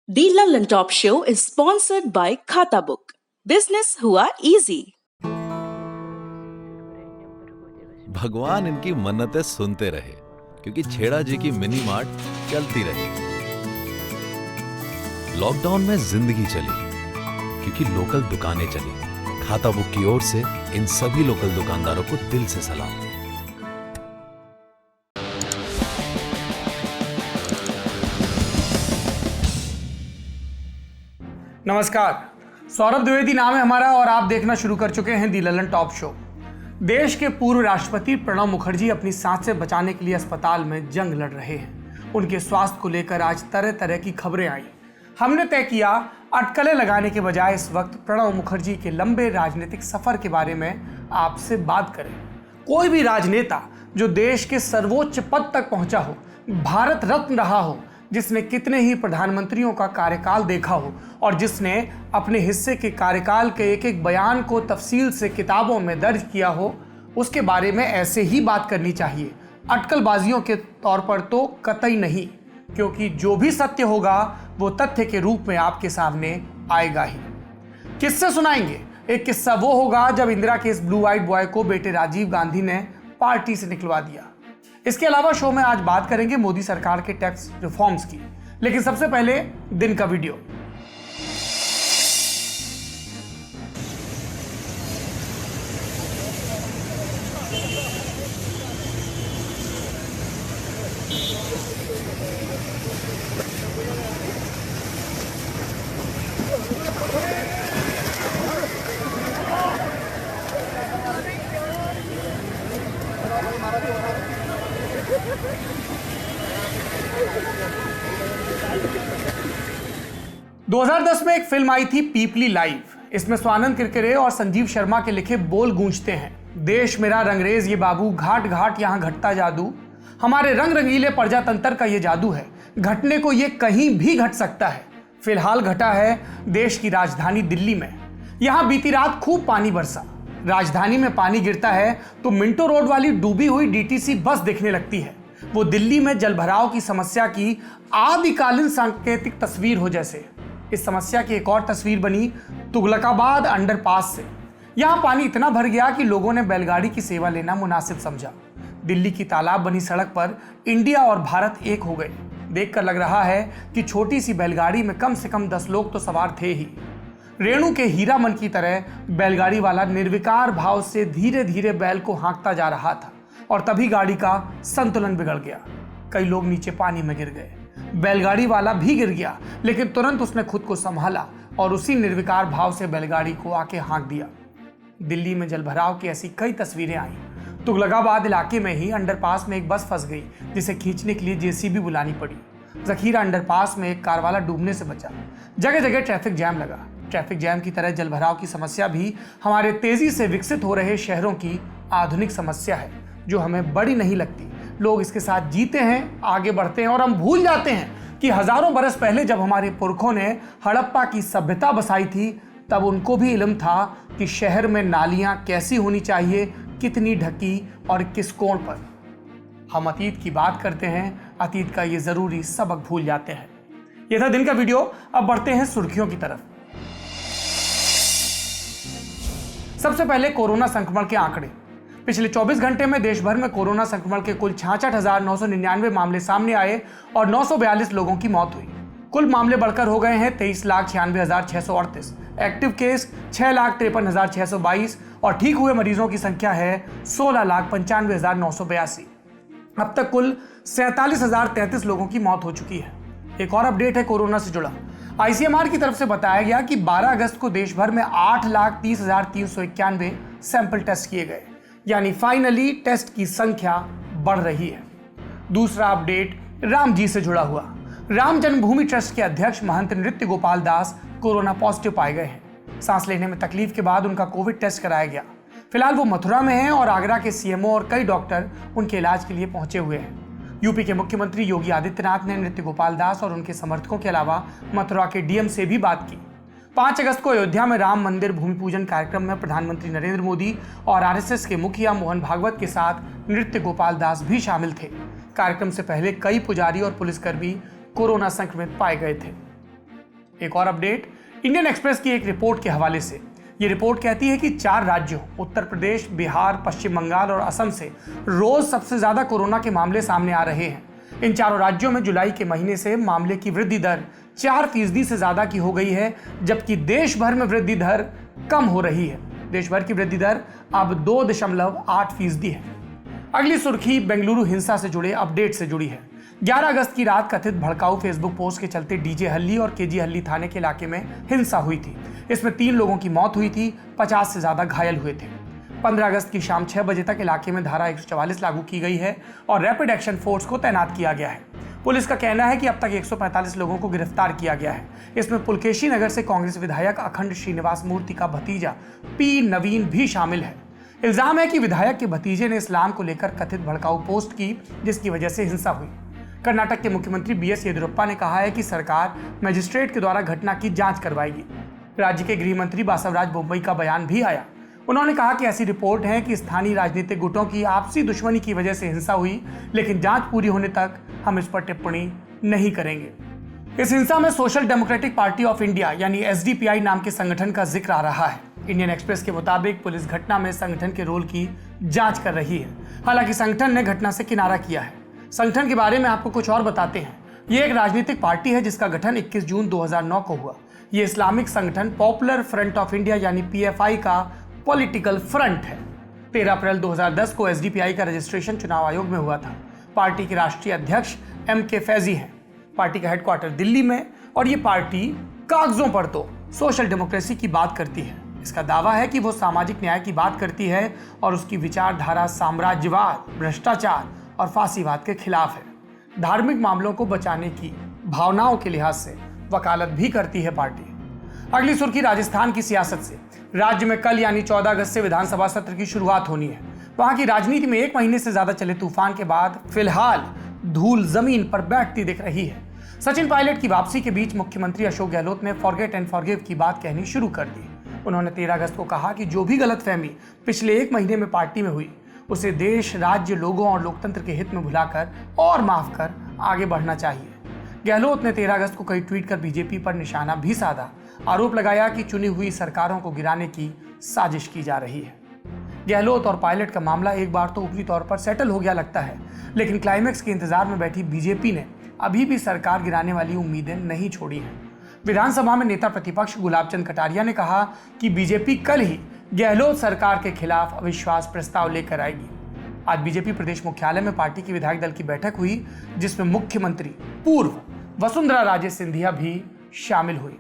The London Top Show is sponsored by Khata Book. Business हुआ easy. भगवान इनकी मन्नतें सुनते रहे क्योंकि छेड़ा जी की मिनी मार्ट चलती रही। लॉकडाउन में जिंदगी चली क्योंकि लोकल दुकानें चली। खाता बुक की ओर से इन सभी लोकल दुकानदारों को दिल से सलाम। नमस्कार, सौरभ द्विवेदी नाम है हमारा और आप देखना शुरू कर चुके हैं दी ललन टॉप शो। देश के पूर्व राष्ट्रपति प्रणब मुखर्जी अपनी सांसें बचाने के लिए अस्पताल में जंग लड़ रहे हैं। उनके स्वास्थ्य को लेकर आज तरह तरह की खबरें आई। हमने तय किया अटकलें लगाने के बजाय इस वक्त प्रणब मुखर्जी के लंबे राजनीतिक सफर के बारे में आपसे बात करें। कोई भी राजनेता जो देश के सर्वोच्च पद तक पहुंचा हो, भारत रत्न रहा हो, जिसने कितने ही प्रधानमंत्रियों का कार्यकाल देखा हो और जिसने अपने हिस्से के कार्यकाल के एक एक बयान को तफसील से किताबों में दर्ज किया हो, उसके बारे में ऐसे ही बात करनी चाहिए। अटकलबाजियों के तौर पर तो कतई नहीं, क्योंकि जो भी सत्य होगा वो तथ्य के रूप में आपके सामने आएगा ही। किससे सुनाएंगे? एक किस्सा वो होगा जब इंदिरा के इस ब्लू आइड बॉय को बेटे राजीव गांधी ने पार्टी से निकलवा दिया। इसके अलावा शो में आज बात करेंगे मोदी सरकार के टैक्स रिफॉर्म्स की, लेकिन सबसे पहले दिन का वीडियो। दो 2010 में एक फिल्म आई थी पीपली लाइव। इसमें स्वानंद किरकिरे और संजीव शर्मा के लिखे बोल गूंजते हैं, देश मेरा रंगरेज ये बाबू, घाट घाट यहाँ घटता जादू, हमारे रंग रंगीले प्रजातंत्र का ये जादू है, घटने को ये कहीं भी घट सकता है। फिलहाल घटा है देश की राजधानी दिल्ली में। यहाँ बीती रात खूब पानी बरसा। राजधानी में पानी गिरता है तो मिंटो रोड वाली डूबी हुई डीटीसी बस दिखने लगती है। वो दिल्ली में जलभराव की समस्या की आदिकालीन सांकेतिक तस्वीर हो जैसे। इस समस्या की एक और तस्वीर बनी तुगलकाबाद अंडरपास से। यहाँ पानी इतना भर गया कि लोगों ने बैलगाड़ी की सेवा लेना मुनासिब समझा। दिल्ली की तालाब बनी सड़क पर इंडिया और भारत एक हो गए। देखकर लग रहा है कि छोटी सी बैलगाड़ी में कम से कम 10 लोग तो सवार थे ही। रेणु के हीरामन की तरह बैलगाड़ी वाला निर्विकार भाव से धीरे धीरे बैल को हाँकता जा रहा था और तभी गाड़ी का संतुलन बिगड़ गया। कई लोग नीचे पानी में गिर गए। बैलगाड़ी वाला भी गिर गया, लेकिन तुरंत उसने खुद को संभाला और उसी निर्विकार भाव से बैलगाड़ी को आके हाँक दिया। दिल्ली में जलभराव की ऐसी कई तस्वीरें आई। तुगलकाबाद इलाके में ही अंडरपास में एक बस फंस गई, जिसे खींचने के लिए जेसीबी बुलानी पड़ी। जखीरा अंडरपास में एक कार वाला डूबने से बचा। जगह जगह ट्रैफिक जैम लगा। ट्रैफिक जैम की तरह जलभराव की समस्या भी हमारे तेजी से विकसित हो रहे शहरों की आधुनिक समस्या है, जो हमें बड़ी नहीं लगती। लोग इसके साथ जीते हैं, आगे बढ़ते हैं और हम भूल जाते हैं कि हजारों बरस पहले जब हमारे पुरखों ने हड़प्पा की सभ्यता बसाई थी, तब उनको भी इल्म था कि शहर में नालियां कैसी होनी चाहिए, कितनी ढकी और किस कोण पर। हम अतीत की बात करते हैं, अतीत का ये जरूरी सबक भूल जाते हैं। यह था दिन का वीडियो। अब बढ़ते हैं सुर्खियों की तरफ। सबसे पहले कोरोना संक्रमण के आंकड़े। पिछले 24 घंटे में देश भर में कोरोना संक्रमण के कुल 66,999 मामले सामने आए और 942 लोगों की मौत हुई। कुल मामले बढ़कर हो गए हैं 23,96,638। एक्टिव केस 6,53,622 और ठीक हुए मरीजों की संख्या है 16,95,982। अब तक कुल 47,033 लोगों की मौत हो चुकी है। एक और अपडेट है कोरोना से जुड़ा। आईसीएमआर की तरफ से बताया गया कि 12 अगस्त को देश भर में 8,30,391 सैंपल टेस्ट किए गए, यानी फाइनली टेस्ट की संख्या बढ़ रही है। दूसरा अपडेट राम जी से जुड़ा हुआ। राम जन्मभूमि ट्रस्ट के अध्यक्ष महंत नृत्य गोपाल दास कोरोना पॉजिटिव पाए गए हैं। सांस लेने में तकलीफ के बाद उनका कोविड टेस्ट कराया गया। फिलहाल वो मथुरा में हैं और आगरा के सीएमओ और कई डॉक्टर उनके इलाज के लिए पहुंचे हुए हैं। यूपी के मुख्यमंत्री योगी आदित्यनाथ ने नृत्य गोपाल दास और उनके समर्थकों के अलावा मथुरा के डीएम से भी बात की। 5 अगस्त को अयोध्या में राम मंदिर भूमि पूजन कार्यक्रम में प्रधानमंत्री नरेंद्र मोदी और आरएसएस के मुखिया मोहन भागवत के साथ नृत्य गोपाल दास भी शामिल थे। कार्यक्रम से पहले कई पुजारी और पुलिसकर्मी कोरोना संक्रमित पाए गए थे। एक और अपडेट इंडियन एक्सप्रेस की एक रिपोर्ट के हवाले से। ये रिपोर्ट कहती है कि 4 राज्यों उत्तर प्रदेश, बिहार, पश्चिम बंगाल और असम से रोज सबसे ज्यादा कोरोना के मामले सामने आ रहे हैं। इन चारों राज्यों में जुलाई के महीने से मामले की वृद्धि दर 4% से ज्यादा की हो गई है, जबकि देश भर में वृद्धि दर कम हो रही है। देश भर की वृद्धि दर अब 2.8% है। अगली सुर्खी बेंगलुरु हिंसा से जुड़े अपडेट से जुड़ी है। 11 अगस्त की रात कथित भड़काऊ फेसबुक पोस्ट के चलते डीजे हल्ली और केजी हल्ली थाने के इलाके में हिंसा हुई थी। इसमें 3 लोगों की मौत हुई थी, 50 से ज्यादा घायल हुए थे। 15 अगस्त की शाम 6 बजे तक इलाके में धारा 144 लागू की गई है और रैपिड एक्शन फोर्स को तैनात किया गया है। पुलिस का कहना है कि अब तक 145 लोगों को गिरफ्तार किया गया है। इसमें पुलकेशी नगर से कांग्रेस विधायक अखंड श्रीनिवास मूर्ति का भतीजा पी नवीन भी शामिल है। इल्जाम है कि विधायक के भतीजे ने इस्लाम को लेकर कथित भड़काऊ पोस्ट की, जिसकी वजह से हिंसा हुई। कर्नाटक के मुख्यमंत्री बीएस येदियुरप्पा ने कहा है कि सरकार मजिस्ट्रेट के द्वारा घटना की जांच करवाएगी। राज्य के गृह मंत्री बासवराज बोम्मई का बयान भी आया। उन्होंने कहा कि ऐसी रिपोर्ट है कि स्थानीय राजनीतिक गुटों की आपसी दुश्मनी की वजह से हिंसा हुई, लेकिन जांच पूरी होने तक हम इस पर टिप्पणी नहीं करेंगे। इस हिंसा में social democratic party of India यानी एसडीपीआई नाम के संगठन का जिक्र आ रहा है। इंडियन एक्सप्रेस के मुताबिक पुलिस घटना में संगठन के रोल की जांच कर रही है। हालांकि संगठन ने घटना से किनारा किया है। संगठन के बारे में आपको कुछ और बताते हैं। ये एक राजनीतिक पार्टी है जिसका गठन 21 जून 2009 को हुआ। ये इस्लामिक संगठन पॉपुलर फ्रंट ऑफ इंडिया यानी पीएफआई का पॉलिटिकल फ्रंट है। 13 अप्रैल 2010 को एसडीपीआई का रजिस्ट्रेशन चुनाव आयोग में हुआ था। पार्टी के राष्ट्रीय अध्यक्ष एमके फैजी हैं। पार्टी का हेडक्वार्टर दिल्ली में और ये पार्टी कागजों पर तो सोशल डेमोक्रेसी की बात करती है। इसका दावा है कि वो सामाजिक न्याय की बात करती है और उसकी विचारधारा साम्राज्यवाद, भ्रष्टाचार और फांसीवाद के खिलाफ है। धार्मिक मामलों को बचाने की भावनाओं के लिहाज से वकालत भी करती है पार्टी। अगली सुर्खी राजस्थान की सियासत से। राज्य में कल यानी 14 अगस्त से विधानसभा सत्र की शुरुआत होनी है। वहां की राजनीति में 1 महीने से ज्यादा चले तूफान के बाद फिलहाल धूल जमीन पर बैठती दिख रही है। सचिन पायलट की वापसी के बीच मुख्यमंत्री अशोक गहलोत ने फॉरगेट एंड फॉरगिव की बात कहनी शुरू कर दी। उन्होंने 13 अगस्त को कहा कि जो भी गलतफहमी पिछले 1 महीने में पार्टी में हुई, उसे देश, राज्य, लोगों और लोकतंत्र के हित में भुलाकर और माफ कर आगे बढ़ना चाहिए। गहलोत ने 13 अगस्त को कई ट्वीट कर बीजेपी पर निशाना भी साधा। आरोप लगाया कि चुनी हुई सरकारों को गिराने की साजिश की जा रही है। गहलोत और पायलट का मामला एक बार तो ऊपरी तौर पर सेटल हो गया लगता है, लेकिन क्लाइमेक्स के इंतजार में बैठी बीजेपी ने अभी भी सरकार गिराने वाली उम्मीदें नहीं छोड़ी हैं। विधानसभा में नेता प्रतिपक्ष गुलाबचंद कटारिया ने कहा कि बीजेपी कल ही गहलोत सरकार के खिलाफ अविश्वास प्रस्ताव लेकर आएगी। आज बीजेपी प्रदेश मुख्यालय में पार्टी की विधायक दल की बैठक हुई, जिसमें मुख्यमंत्री पूर्व वसुंधरा राजे सिंधिया भी शामिल हुई।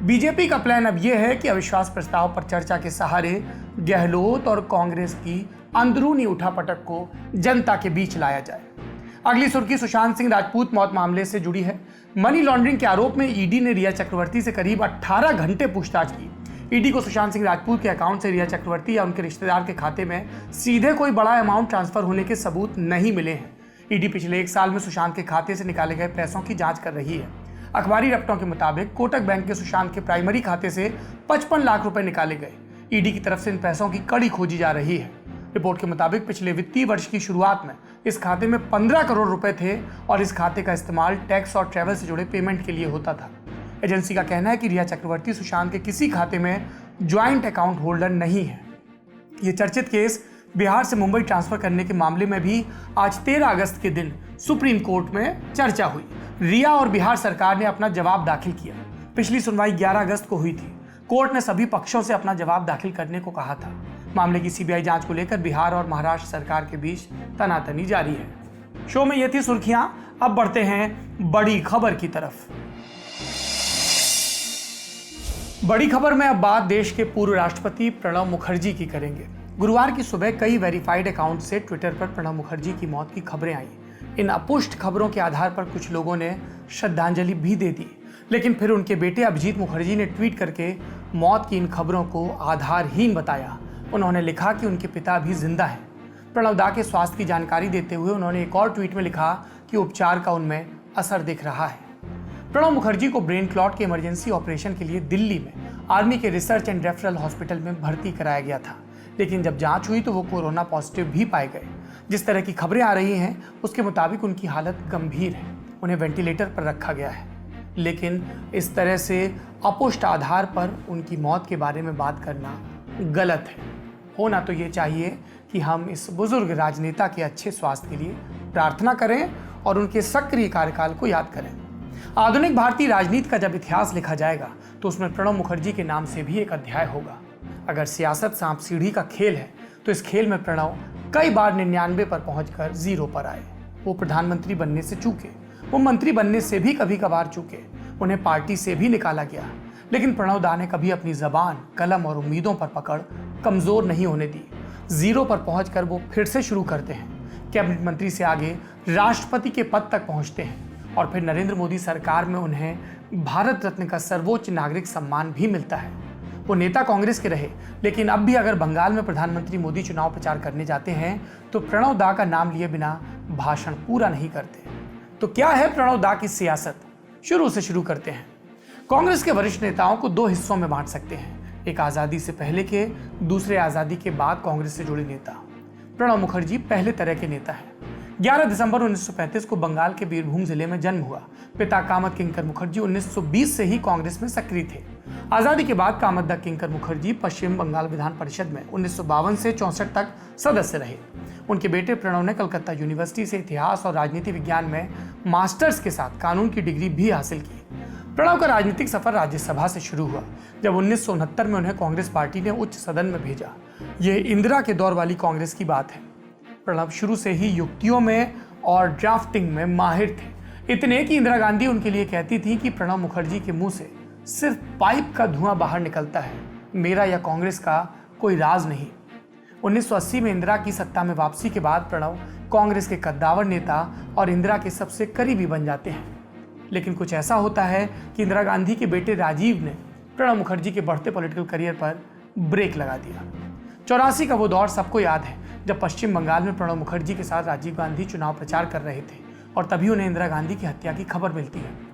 बीजेपी का प्लान अब यह है कि अविश्वास प्रस्ताव पर चर्चा के सहारे गहलोत और कांग्रेस की अंदरूनी उठापटक को जनता के बीच लाया जाए। अगली सुर्खी सुशांत सिंह राजपूत मौत मामले से जुड़ी है। मनी लॉन्ड्रिंग के आरोप में ईडी ने रिया चक्रवर्ती से करीब 18 घंटे पूछताछ की। ईडी को सुशांत सिंह राजपूत के अकाउंट से रिया चक्रवर्ती या उनके रिश्तेदार के खाते में सीधे कोई बड़ा अमाउंट ट्रांसफर होने के सबूत नहीं मिले हैं। ईडी पिछले 1 साल में सुशांत के खाते से निकाले गए पैसों की जांच कर रही है। अखबारी रपटों के मुताबिक कोटक बैंक के सुशांत के प्राइमरी खाते से 55 लाख रुपए निकाले गए। ईडी की तरफ से इन पैसों की कड़ी खोजी जा रही है। रिपोर्ट के मुताबिक पिछले वित्तीय वर्ष की शुरुआत में इस खाते में 15 करोड़ रुपए थे और इस खाते का इस्तेमाल टैक्स और ट्रैवल से जुड़े पेमेंट के लिए होता था। एजेंसी का कहना है कि रिया चक्रवर्ती सुशांत के किसी खाते में ज्वाइंट अकाउंट होल्डर नहीं है। ये चर्चित केस बिहार से मुंबई ट्रांसफर करने के मामले में भी आज 13 अगस्त के दिन सुप्रीम कोर्ट में चर्चा हुई। रिया और बिहार सरकार ने अपना जवाब दाखिल किया। पिछली सुनवाई 11 अगस्त को हुई थी। कोर्ट ने सभी पक्षों से अपना जवाब दाखिल करने को कहा था। मामले की सीबीआई जांच को लेकर बिहार और महाराष्ट्र सरकार के बीच तनातनी जारी है। शो में ये थी सुर्खियां। अब बढ़ते हैं बड़ी खबर की तरफ। बड़ी खबर में अब बात देश के पूर्व राष्ट्रपति प्रणब मुखर्जी की करेंगे। गुरुवार की सुबह कई वेरीफाइड अकाउंट से ट्विटर पर प्रणब मुखर्जी की मौत की खबरें आई। इन अपुष्ट खबरों के आधार पर कुछ लोगों ने श्रद्धांजलि भी दे दी, लेकिन फिर उनके बेटे अभिजीत मुखर्जी ने ट्वीट करके मौत की इन खबरों को आधारहीन बताया। उन्होंने लिखा कि उनके पिता अभी जिंदा हैं। प्रणब दा के स्वास्थ्य की जानकारी देते हुए उन्होंने एक और ट्वीट में लिखा कि उपचार का उनमें असर दिख रहा है। प्रणब मुखर्जी को ब्रेन क्लॉट के इमरजेंसी ऑपरेशन के लिए दिल्ली में आर्मी के रिसर्च एंड रेफरल हॉस्पिटल में भर्ती कराया गया था, लेकिन जब जांच हुई तो वो कोरोना पॉजिटिव भी पाए गए। जिस तरह की खबरें आ रही हैं उसके मुताबिक उनकी हालत गंभीर है। उन्हें वेंटिलेटर पर रखा गया है। लेकिन इस तरह से अपुष्ट आधार पर उनकी मौत के बारे में बात करना गलत है। होना तो ये चाहिए कि हम इस बुजुर्ग राजनेता के अच्छे स्वास्थ्य के लिए प्रार्थना करें और उनके सक्रिय कार्यकाल को याद करें। आधुनिक भारतीय राजनीति का जब इतिहास लिखा जाएगा तो उसमें प्रणब मुखर्जी के नाम से भी एक अध्याय होगा। अगर सियासत सांप सीढ़ी का खेल है तो इस खेल में प्रणब कई बार 99 पर पहुंचकर 0 पर आए। वो प्रधानमंत्री बनने से चूके, वो मंत्री बनने से भी कभी कभार चूके, उन्हें पार्टी से भी निकाला गया, लेकिन प्रणब दा ने कभी अपनी जबान, कलम और उम्मीदों पर पकड़ कमजोर नहीं होने दी। 0 पर पहुंचकर वो फिर से शुरू करते हैं। कैबिनेट मंत्री से आगे राष्ट्रपति के पद तक पहुंचते हैं और फिर नरेंद्र मोदी सरकार में उन्हें भारत रत्न का सर्वोच्च नागरिक सम्मान भी मिलता है। वो नेता कांग्रेस के रहे, लेकिन अब भी अगर बंगाल में प्रधानमंत्री मोदी चुनाव प्रचार करने जाते हैं तो प्रणब दा का नाम लिए बिना भाषण पूरा नहीं करते। तो क्या है प्रणब दा की सियासत? शुरू से शुरू करते हैं। कांग्रेस के वरिष्ठ नेताओं को 2 हिस्सों में बांट सकते हैं, एक आजादी से पहले के, दूसरे आजादी के बाद कांग्रेस से जुड़े नेता। प्रणब मुखर्जी पहले तरह के नेता हैं। 11 दिसंबर 1935 को बंगाल के बीरभूम जिले में जन्म हुआ। पिता कामत किंकर मुखर्जी 1920 से ही कांग्रेस में सक्रिय थे। आजादी के बाद कामत दा किंकर मुखर्जी पश्चिम बंगाल विधान परिषद में 1952 से 64 तक सदस्य रहे। उनके बेटे प्रणब ने कलकत्ता यूनिवर्सिटी से इतिहास और राजनीति विज्ञान में मास्टर्स के साथ कानून की डिग्री भी हासिल की। प्रणब का राजनीतिक सफर राज्यसभा से शुरू हुआ, जब 1969 में उन्हें कांग्रेस पार्टी ने उच्च सदन में भेजा। यह इंदिरा के दौर वाली कांग्रेस की बात है। प्रणब शुरू से ही युक्तियों में और ड्राफ्टिंग में माहिर थे, इतने कि इंदिरा गांधी उनके लिए कहती थी कि प्रणब मुखर्जी के मुंह से सिर्फ पाइप का धुआं बाहर निकलता है, मेरा या कांग्रेस का कोई राज नहीं। 1980 में इंदिरा की सत्ता में वापसी के बाद प्रणब कांग्रेस के कद्दावर नेता और इंदिरा के सबसे करीबी बन जाते हैं। लेकिन कुछ ऐसा होता है कि इंदिरा गांधी के बेटे राजीव ने प्रणब मुखर्जी के बढ़ते पॉलिटिकल करियर पर ब्रेक लगा दिया। 84 का वो दौर सबको याद है, जब पश्चिम बंगाल में प्रणब मुखर्जी के साथ राजीव गांधी चुनाव प्रचार कर रहे थे और तभी उन्हें इंदिरा गांधी की हत्या की खबर मिलती है।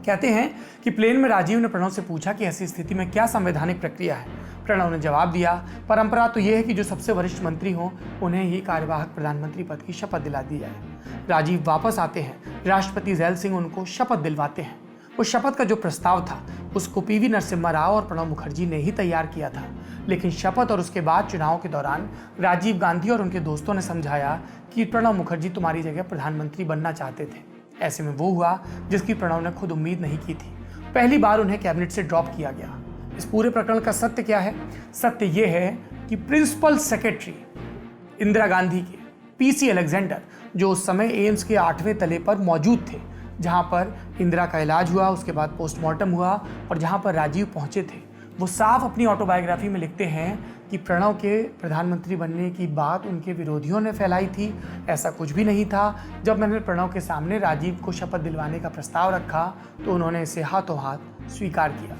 कहते हैं कि प्लेन में राजीव ने प्रणब से पूछा कि ऐसी स्थिति में क्या संवैधानिक प्रक्रिया है। प्रणब ने जवाब दिया, परंपरा तो यह है कि जो सबसे वरिष्ठ मंत्री हो उन्हें ही कार्यवाहक प्रधानमंत्री पद की शपथ दिला दी जाए। राजीव वापस आते हैं, राष्ट्रपति जैल सिंह उनको शपथ दिलवाते हैं। उस शपथ का जो प्रस्ताव था उसको पीवी नरसिम्हा राव और प्रणब मुखर्जी ने ही तैयार किया था, लेकिन शपथ और उसके बाद चुनाव के दौरान राजीव गांधी और उनके दोस्तों ने समझाया कि प्रणब मुखर्जी तुम्हारी जगह प्रधानमंत्री बनना चाहते थे। ऐसे में वो हुआ जिसकी प्रणब ने खुद उम्मीद नहीं की थी। पहली बार उन्हें कैबिनेट से ड्रॉप किया गया। इस पूरे प्रकरण का सत्य क्या है? सत्य ये है कि प्रिंसिपल सेक्रेटरी इंदिरा गांधी के पीसी अलेक्जेंडर, जो उस समय एम्स के 8वें तले पर मौजूद थे, जहां पर इंदिरा का इलाज हुआ, उसके बाद पोस्टमार्टम हुआ और जहां पर राजीव पहुंचे थे, वो साफ अपनी ऑटोबायोग्राफी में लिखते हैं कि प्रणब के प्रधानमंत्री बनने की बात उनके विरोधियों ने फैलाई थी। ऐसा कुछ भी नहीं था। जब मैंने प्रणब के सामने राजीव को शपथ दिलवाने का प्रस्ताव रखा तो उन्होंने इसे हाथों हाथ स्वीकार किया।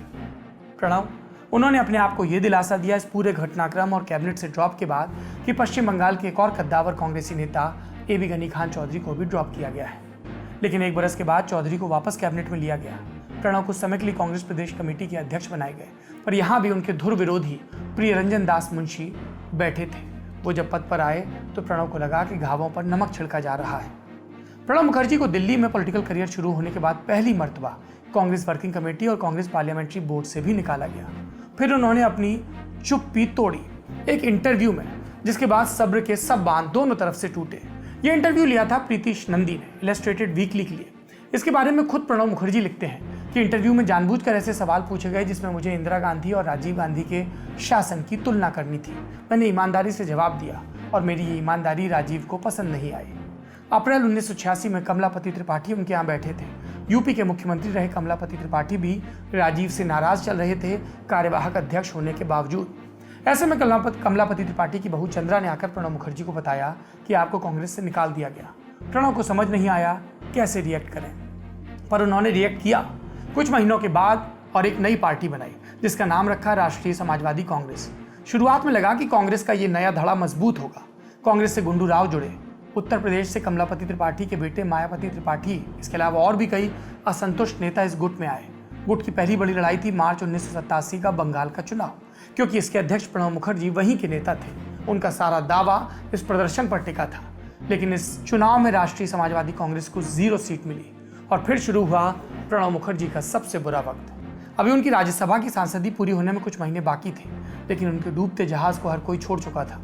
प्रणब उन्होंने अपने आप को ये दिलासा दिया इस पूरे घटनाक्रम और कैबिनेट से ड्रॉप के बाद कि पश्चिम बंगाल के एक और कद्दावर कांग्रेसी नेता एबी गनी खान चौधरी को भी ड्रॉप किया गया है। लेकिन 1 बरस के बाद चौधरी को वापस कैबिनेट में लिया गया। प्रणब कुछ समय के लिए कांग्रेस प्रदेश कमेटी के अध्यक्ष बनाए गए, पर यहाँ भी उनके धुर विरोधी प्रियरंजन दास मुंशी बैठे थे। वो जब पद पर आए तो प्रणब को लगा कि घावों पर नमक छिड़का जा रहा है। प्रणब मुखर्जी को दिल्ली में पॉलिटिकल करियर शुरू होने के बाद पहली मर्तबा कांग्रेस वर्किंग कमेटी और कांग्रेस पार्लियामेंट्री बोर्ड से भी निकाला गया। फिर उन्होंने अपनी चुप्पी तोड़ी एक इंटरव्यू में, जिसके बाद सब्र के सब बांध दोनों तरफ से टूटे। ये इंटरव्यू लिया था प्रीतिश नंदी ने इलस्ट्रेटेड वीकली के लिए। इसके बारे में खुद प्रणब मुखर्जी लिखते हैं कि इंटरव्यू में जानबूझकर ऐसे सवाल पूछे गए जिसमें मुझे इंदिरा गांधी और राजीव गांधी के शासन की तुलना करनी थी। मैंने ईमानदारी से जवाब दिया और मेरी ये ईमानदारी राजीव को पसंद नहीं आई। अप्रैल 1986 में कमलापति त्रिपाठी उनके यहाँ बैठे थे। यूपी के मुख्यमंत्री रहे कमलापति त्रिपाठी भी राजीव से नाराज चल रहे थे, कार्यवाहक अध्यक्ष होने के बावजूद। ऐसे में कमलापति त्रिपाठी की बहू चंद्रा ने आकर प्रणब मुखर्जी को बताया कि आपको कांग्रेस से निकाल दिया गया। प्रणब को समझ नहीं आया कैसे रिएक्ट करें, पर उन्होंने रिएक्ट किया। कुछ महीनों के बाद और एक नई पार्टी बनाई जिसका नाम रखा राष्ट्रीय समाजवादी कांग्रेस। शुरुआत में लगा कि कांग्रेस का ये नया धड़ा मजबूत होगा। कांग्रेस से गुंडू राव जुड़े, उत्तर प्रदेश से कमलापति त्रिपाठी के बेटे मायावती त्रिपाठी, इसके अलावा और भी कई असंतुष्ट नेता इस गुट में आए। गुट की पहली बड़ी लड़ाई थी मार्च 1987 का बंगाल का चुनाव, क्योंकि इसके अध्यक्ष प्रणब मुखर्जी वहीं के नेता थे। उनका सारा दावा इस प्रदर्शन पर टिका था। लेकिन इस चुनाव में राष्ट्रीय समाजवादी कांग्रेस को 0 सीट मिली और फिर शुरू हुआ प्रणब मुखर्जी का सबसे बुरा वक्त। अभी उनकी राज्यसभा की सांसदी पूरी होने में कुछ महीने बाकी थे, लेकिन उनके डूबते जहाज को हर कोई छोड़ चुका था।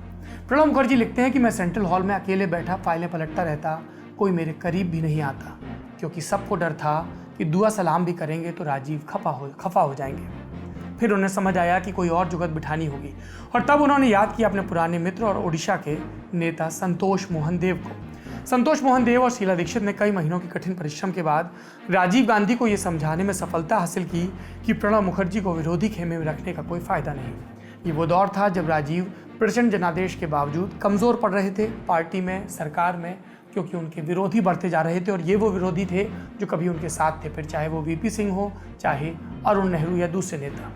प्रणब मुखर्जी लिखते हैं कि मैं सेंट्रल हॉल में अकेले बैठा फाइलें पलटता रहता, कोई मेरे करीब भी नहीं आता, क्योंकि सबको डर था कि दुआ सलाम भी करेंगे तो राजीव खफा हो जाएंगे। फिर उन्हें समझ आया कि कोई और जुगत बिठानी होगी, और तब उन्होंने याद किया अपने पुराने मित्र और ओडिशा के नेता संतोष मोहन देव को। संतोष मोहन देव और शीला दीक्षित ने कई महीनों के कठिन परिश्रम के बाद राजीव गांधी को यह समझाने में सफलता हासिल की कि प्रणब मुखर्जी को विरोधी खेमे में रखने का कोई फायदा नहीं। ये वो दौर था जब राजीव प्रचंड जनादेश के बावजूद कमजोर पड़ रहे थे पार्टी में, सरकार में, क्योंकि उनके विरोधी बढ़ते जा रहे थे, और ये वो विरोधी थे जो कभी उनके साथ थे, फिर चाहे वो वीपी सिंह हो, चाहे अरुण नेहरू या दूसरे नेता।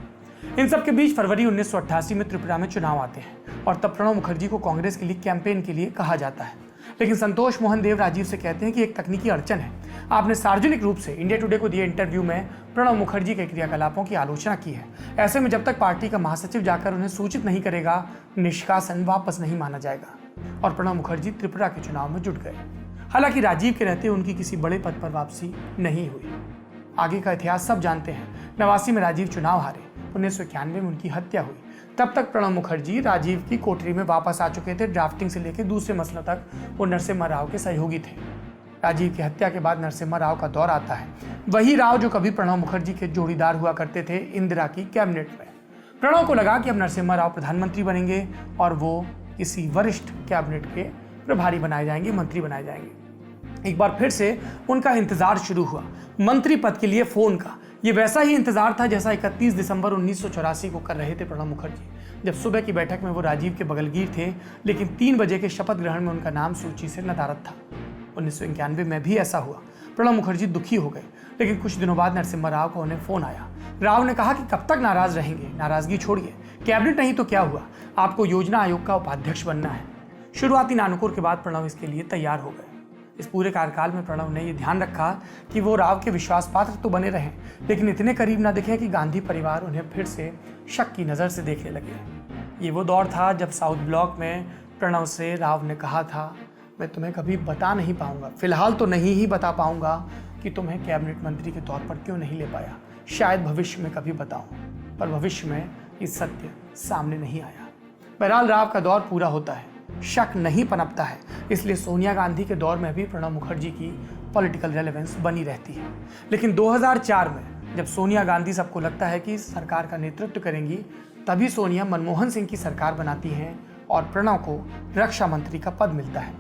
इन सब के बीच फरवरी 1988 में त्रिपुरा में चुनाव आते हैं, और तब प्रणब मुखर्जी को कांग्रेस के लिए कैंपेन के लिए कहा जाता है। लेकिन संतोष मोहन देव राजीव से कहते हैं कि एक तकनीकी अड़चन है। आपने सार्वजनिक रूप से इंडिया टुडे को दिए इंटरव्यू में प्रणब मुखर्जी के क्रियाकलापों की आलोचना की है। ऐसे में जब तक पार्टी का महासचिव जाकर उन्हें सूचित नहीं करेगा, निष्कासन वापस नहीं माना जाएगा। और प्रणब मुखर्जी त्रिपुरा के चुनाव में जुट गए। हालांकि राजीव के रहते उनकी किसी बड़े पद पर वापसी नहीं हुई। आगे का इतिहास सब जानते हैं। 89 में राजीव चुनाव हारे, 1991 में उनकी हत्या हुई। तब तक प्रणब मुखर्जी राजीव की कोठरी में वापस आ चुके थे। ड्राफ्टिंग से लेकर दूसरे मसलों तक वो नरसिम्हा राव के सहयोगी थे। राजीव की हत्या के बाद नरसिम्हा राव का दौर आता है, वही राव जो कभी प्रणब मुखर्जी के जोड़ीदार हुआ करते थे इंदिरा की कैबिनेट में। प्रणब को लगा कि अब नरसिम्हा राव प्रधानमंत्री बनेंगे और वो किसी वरिष्ठ कैबिनेट के प्रभारी बनाए जाएंगे, मंत्री बनाए जाएंगे। एक बार फिर से उनका इंतजार शुरू हुआ, मंत्री पद के लिए फोन का। ये वैसा ही इंतजार था जैसा 31 दिसंबर 1984 को कर रहे थे प्रणब मुखर्जी, जब सुबह की बैठक में वो राजीव के बगलगीर थे, लेकिन 3 बजे के शपथ ग्रहण में उनका नाम सूची से नदारद था। 1991 में भी ऐसा हुआ। प्रणब मुखर्जी दुखी हो गए, लेकिन कुछ दिनों बाद नरसिम्हा राव को उन्हें फोन आया। राव ने कहा कि कब तक नाराज रहेंगे, नाराजगी छोड़िए, कैबिनेट नहीं तो क्या हुआ, आपको योजना आयोग का उपाध्यक्ष बनना है। शुरुआती नानुकुर के बाद प्रणब इसके लिए तैयार हो गए। इस पूरे कार्यकाल में प्रणब ने यह ध्यान रखा कि वो राव के विश्वास पात्र तो बने रहें, लेकिन इतने करीब ना दिखे कि गांधी परिवार उन्हें फिर से शक की नज़र से देखने लगे। ये वो दौर था जब साउथ ब्लॉक में प्रणब से राव ने कहा था, मैं तुम्हें कभी बता नहीं पाऊंगा, फिलहाल तो नहीं ही बता पाऊंगा कि तुम्हें कैबिनेट मंत्री के तौर पर क्यों नहीं ले पाया, शायद भविष्य में कभी बताऊं। पर भविष्य में ये सत्य सामने नहीं आया। बहरहाल राव का दौर पूरा होता है, शक नहीं पनपता है, इसलिए सोनिया गांधी के दौर में भी प्रणब मुखर्जी की पॉलिटिकल रेलेवेंस बनी रहती है। लेकिन 2004 में जब सोनिया गांधी सबको लगता है कि सरकार का नेतृत्व करेंगी, तभी सोनिया मनमोहन सिंह की सरकार बनाती हैं और प्रणब को रक्षा मंत्री का पद मिलता है।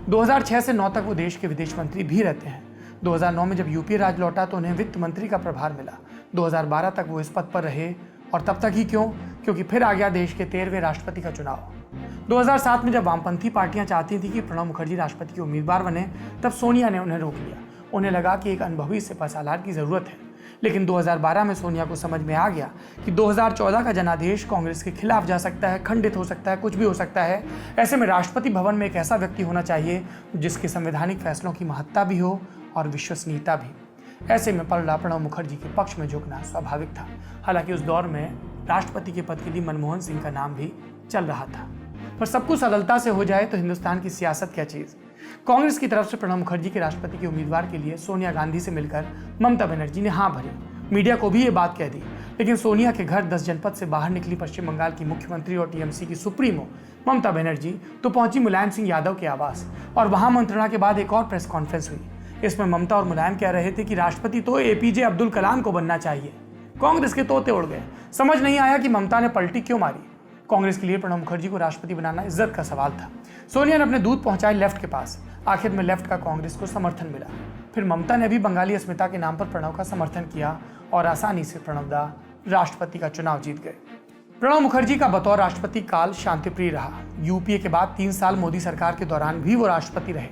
2006 से 9 तक वो देश के विदेश मंत्री भी रहते हैं। 2009 में जब यूपीए राज लौटा तो उन्हें वित्त मंत्री का प्रभार मिला। 2012 तक वो इस पद पर रहे, और तब तक ही क्यों, क्योंकि फिर आ गया देश के 13वें राष्ट्रपति का चुनाव। 2007 में जब वामपंथी पार्टियां चाहती थी कि प्रणब मुखर्जी राष्ट्रपति के उम्मीदवार बने, तब सोनिया ने उन्हें रोक लिया। उन्हें लगा कि एक अनुभवी सिपहसालार की जरूरत है। लेकिन 2012 में सोनिया को समझ में आ गया कि 2014 का जनादेश कांग्रेस के खिलाफ जा सकता है, खंडित हो सकता है, कुछ भी हो सकता है। ऐसे में राष्ट्रपति भवन में एक ऐसा व्यक्ति होना चाहिए जिसके संवैधानिक फैसलों की महत्ता भी हो और विश्वसनीयता भी। ऐसे में पलड़ा प्रणब मुखर्जी के पक्ष में झुकना स्वाभाविक था। हालांकि उस दौर में राष्ट्रपति के पद के लिए मनमोहन सिंह का नाम भी चल रहा था। पर सब कुछ सरलता से हो जाए तो हिंदुस्तान की सियासत क्या चीज़। कांग्रेस की तरफ से प्रणब मुखर्जी के राष्ट्रपति के उम्मीदवार के लिए सोनिया गांधी से मिलकर ममता बनर्जी ने हाँ भरी। मीडिया को भी ये बात कह दी, लेकिन सोनिया के घर 10 जनपद से बाहर निकली पश्चिम बंगाल की मुख्यमंत्री और टीएमसी की सुप्रीमो ममता बनर्जी तो पहुंची मुलायम सिंह यादव के आवास, और वहां मंत्रणा के बाद एक और प्रेस कॉन्फ्रेंस हुई। इसमें ममता और मुलायम कह रहे थे कि राष्ट्रपति तो एपीजे अब्दुल कलाम को बनना चाहिए। कांग्रेस के तोते उड़ गए। समझ नहीं आया कि ममता ने पलटी क्यों मारी। कांग्रेस के लिए प्रणब मुखर्जी को राष्ट्रपति बनाना इज्जत का सवाल था। सोनिया ने अपने दूध पहुंचाए लेफ्ट के पास। आखिर में लेफ्ट का कांग्रेस को समर्थन मिला। फिर ममता ने भी बंगाली अस्मिता के नाम पर प्रणब का समर्थन किया और आसानी से प्रणब दा राष्ट्रपति का चुनाव जीत गए। प्रणब मुखर्जी का बतौर राष्ट्रपति काल शांतिप्रिय रहा। यूपीए के बाद 3 साल मोदी सरकार के दौरान भी वो राष्ट्रपति रहे।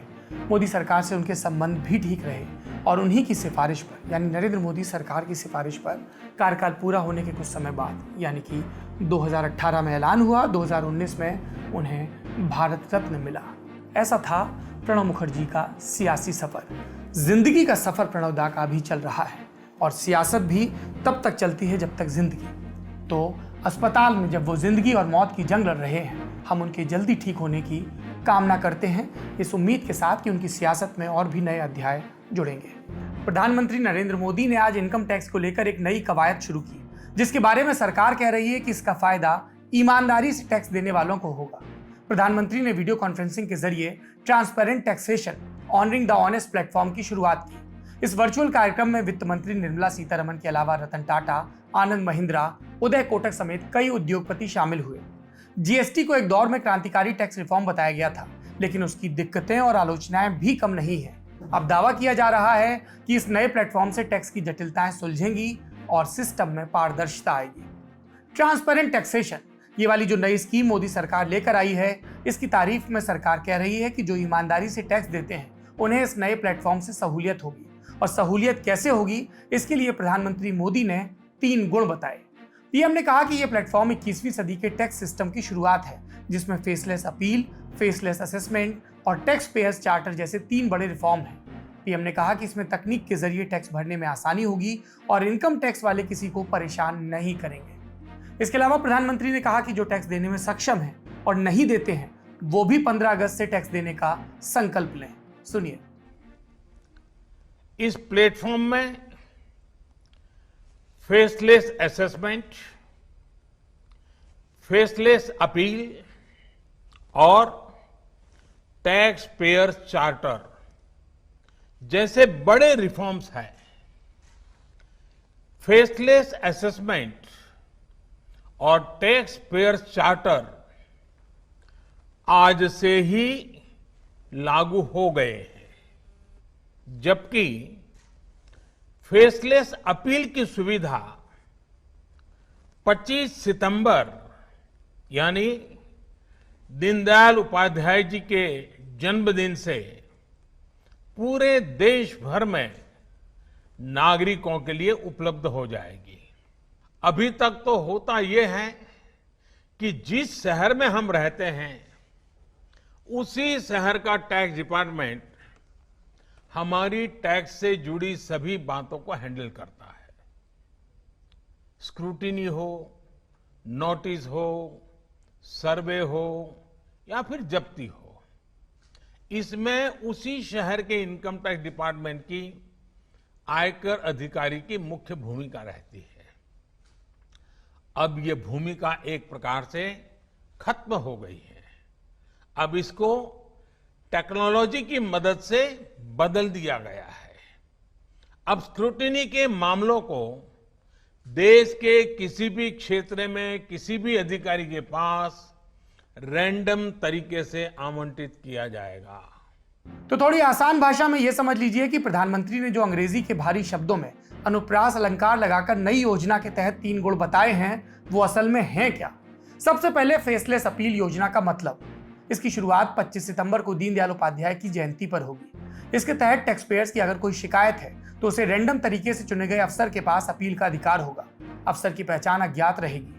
मोदी सरकार से उनके संबंध भी ठीक रहे और उन्हीं की सिफारिश पर, यानी नरेंद्र मोदी सरकार की सिफारिश पर कार्यकाल पूरा होने के कुछ समय बाद, यानी कि 2018 में ऐलान हुआ, 2019 में उन्हें भारत रत्न मिला। ऐसा था प्रणब मुखर्जी का सियासी सफर। जिंदगी का सफर प्रणब दा का भी चल रहा है, और सियासत भी तब तक चलती है जब तक जिंदगी। तो अस्पताल में जब वो जिंदगी और मौत की जंग लड़ रहे हैं, हम उनके जल्दी ठीक होने की कामना करते हैं, इस उम्मीद के साथ कि उनकी सियासत में और भी नए अध्याय जुड़ेंगे। प्रधानमंत्री नरेंद्र मोदी ने आज इनकम टैक्स को लेकर एक नई कवायद शुरू की, जिसके बारे में सरकार कह रही है कि इसका फायदा ईमानदारी से टैक्स देने वालों को होगा। प्रधानमंत्री ने वीडियो कॉन्फ्रेंसिंग के जरिए transparent taxation honouring the honest platform की शुरुआत की। इस वर्चुअल कार्यक्रम में वित्त मंत्री निर्मला सीतारमण के अलावा रतन टाटा, आनंद महिंद्रा, उदय कोटक समेत कई उद्योगपति शामिल हुए। जीएसटी को एक दौर में क्रांतिकारी टैक्स रिफॉर्म बताया गया था, लेकिन उसकी दिक्कतें और आलोचनाएं भी कम नहीं है। अब दावा किया जा रहा है कि इस नए प्लेटफॉर्म से टैक्स की जटिलताएं सुलझेंगी और सिस्टम में पारदर्शिता आएगी। ट्रांसपेरेंट टैक्सेशन, ये वाली जो नई स्कीम मोदी सरकार लेकर आई है, इसकी तारीफ में सरकार कह रही है कि जो ईमानदारी से टैक्स देते हैं उन्हें इस नए प्लेटफॉर्म से सहूलियत होगी। और सहूलियत कैसे होगी, इसके लिए प्रधानमंत्री मोदी ने 3 गुण बताए। पीएम ने कहा कि यह प्लेटफॉर्म 21वीं सदी के टैक्स सिस्टम की शुरुआत है, जिसमें फेसलेस अपील, फेसलेस असेसमेंट और टैक्स पेयर्स चार्टर जैसे 3 बड़े रिफॉर्म हैं। पीएम ने कहा कि इसमें तकनीक के जरिए टैक्स भरने में आसानी होगी और इनकम टैक्स वाले किसी को परेशान नहीं करेंगे। इसके अलावा प्रधानमंत्री ने कहा कि जो टैक्स देने में सक्षम है और नहीं देते हैं, वो भी 15 अगस्त से टैक्स देने का संकल्प लें। सुनिए। इस प्लेटफॉर्म में फेसलेस असेसमेंट, फेसलेस अपील और टैक्स पेयर्स चार्टर जैसे बड़े रिफॉर्म्स हैं। फेसलेस असेसमेंट और टैक्स पेयर्स चार्टर आज से ही लागू हो गए हैं, जबकि फेसलेस अपील की सुविधा 25 सितंबर यानी दीनदयाल उपाध्याय जी के जन्मदिन से पूरे देश भर में नागरिकों के लिए उपलब्ध हो जाएगी। अभी तक तो होता यह है कि जिस शहर में हम रहते हैं उसी शहर का टैक्स डिपार्टमेंट हमारी टैक्स से जुड़ी सभी बातों को हैंडल करता है। स्क्रूटिनी हो, नोटिस हो, सर्वे हो या फिर जब्ती हो, इसमें उसी शहर के इनकम टैक्स डिपार्टमेंट की आयकर अधिकारी की मुख्य भूमिका रहती है। अब ये भूमिका एक प्रकार से खत्म हो गई है। अब इसको टेक्नोलॉजी की मदद से बदल दिया गया है। अब स्क्रूटिनी के मामलों को देश के किसी भी क्षेत्र में किसी भी अधिकारी के पास रैंडम तरीके से आवंटित किया जाएगा। तो थोड़ी आसान भाषा में यह समझ लीजिए कि प्रधानमंत्री ने जो अंग्रेजी के भारी शब्दों में अनुप्रास अलंकार लगाकर नई योजना के तहत 3 गुण बताए हैं, वो असल में हैं क्या। सबसे पहले फेसलेस अपील योजना का मतलब। इसकी शुरुआत 25 सितंबर को दीनदयाल उपाध्याय की जयंती पर होगी। इसके तहत टैक्स पेयर्स की अगर कोई शिकायत है तो उसे रैंडम तरीके से चुने गए अफसर के पास अपील का अधिकार होगा। अफसर की पहचान अज्ञात रहेगी।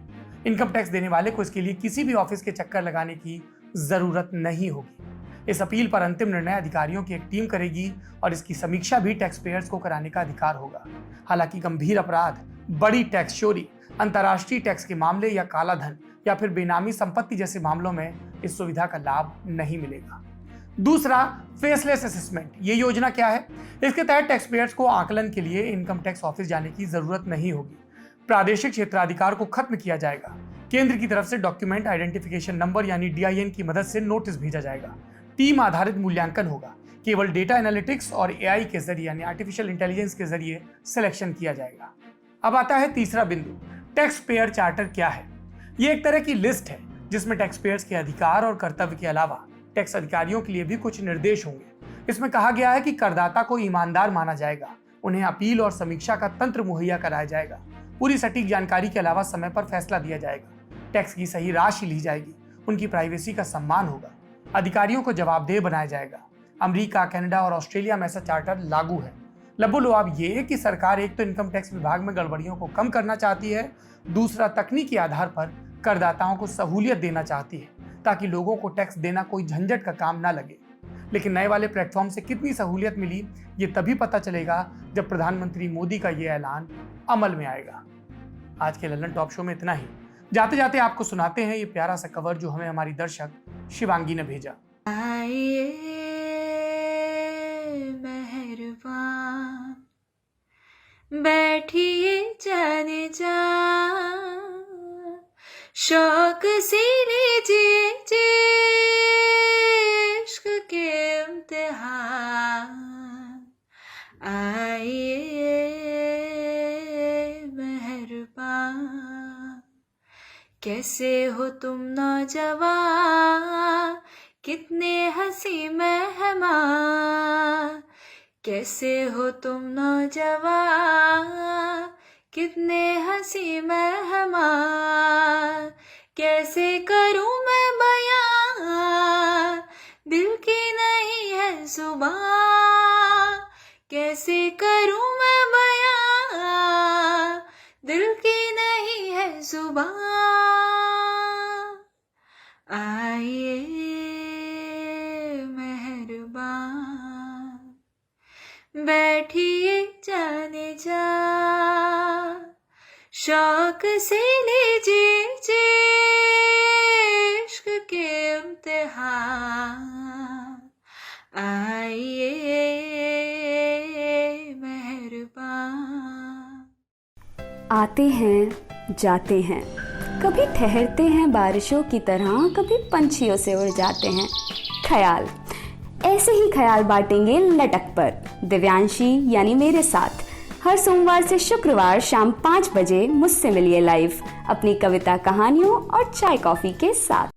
इनकम टैक्स देने वाले को इसके लिए किसी भी ऑफिस के चक्कर लगाने की जरूरत नहीं होगी। इस अपील पर अंतिम निर्णय अधिकारियों की एक टीम करेगी और इसकी समीक्षा भी टैक्स पेयर्स को कराने का अधिकार होगा। हालांकि गंभीर अपराध, बड़ी टैक्स चोरी, अंतर्राष्ट्रीय टैक्स के मामले या काला धन या फिर बेनामी संपत्ति जैसे मामलों में इस सुविधा का लाभ नहीं मिलेगा। दूसरा, फेसलेस असेसमेंट। ये योजना क्या है? इसके तहत टैक्स पेयर्स को आकलन के लिए इनकम टैक्स ऑफिस जाने की जरूरत नहीं होगी। प्रादेशिक क्षेत्राधिकार को खत्म किया जाएगा। केंद्र की तरफ से डॉक्यूमेंट आइडेंटिफिकेशन नंबर यानी DIN की मदद से नोटिस भेजा जाएगा। टीम आधारित मूल्यांकन होगा। केवल डेटा एनालिटिक्स और AI के जरिए यानी आर्टिफिशियल इंटेलिजेंस के जरिए सिलेक्शन किया जाएगा। अब आता है तीसरा बिंदु, टैक्स पेयर चार्टर क्या है? ये एक तरह की लिस्ट है जिसमें टैक्स पेयर्स के अधिकार और कर्तव्य के अलावा टैक्स अधिकारियों के लिए भी कुछ निर्देश होंगे। इसमें कहा गया है कि करदाता को ईमानदार माना जाएगा, उन्हें अपील और समीक्षा का तंत्र मुहैया कराया जाएगा, पूरी सटीक जानकारी के अलावा समय पर फैसला दिया जाएगा, टैक्स की सही राशि ली जाएगी, उनकी प्राइवेसी का सम्मान होगा, अधिकारियों को जवाबदेह बनाया जाएगा। अमेरिका, कनाडा और ऑस्ट्रेलिया में ऐसा चार्टर लागू है। लबोलुआब ये कि सरकार एक तो इनकम टैक्स विभाग में गड़बड़ियों को कम करना चाहती है, दूसरा तकनीकी आधार पर करदाताओं को सहूलियत देना चाहती है ताकि लोगों को टैक्स देना कोई झंझट का काम ना लगे। लेकिन नए वाले प्लेटफॉर्म से कितनी सहूलियत मिली ये तभी पता चलेगा जब प्रधानमंत्री मोदी का ये ऐलान अमल में आएगा। आज के ललन टॉप शो में इतना ही। जाते जाते आपको सुनाते हैं ये प्यारा सा कवर जो हमें हमारी दर्शक शिवांगी ने भेजा। आइए मेहरबान बैठिए जाने जा, शौक से लीजिए जी इश्क के इम्तिहान, आइए मेहरबान। कैसे हो तुम नौजवान, कितने हंसी मेहमान, कैसे हो तुम नौजवान, कितने हंसी मेहमान। कैसे करूं मैं बयां, दिल की नहीं है जुबान, कैसे करूं मैं बयां, दिल की नहीं है जुबान, आइए मेहरबान। बैठिए जाने जा, शौक से लीजिए जी इश्क के इम्तिहान, आइए मेहरबान। आते हैं जाते हैं, कभी ठहरते हैं बारिशों की तरह, कभी पंछियों से उड़ जाते हैं ख्याल। ऐसे ही ख्याल बांटेंगे लटक पर दिव्यांशी यानी मेरे साथ। हर सोमवार से शुक्रवार शाम 5 बजे मुझसे मिलिए लाइव अपनी कविता, कहानियों और चाय कॉफी के साथ।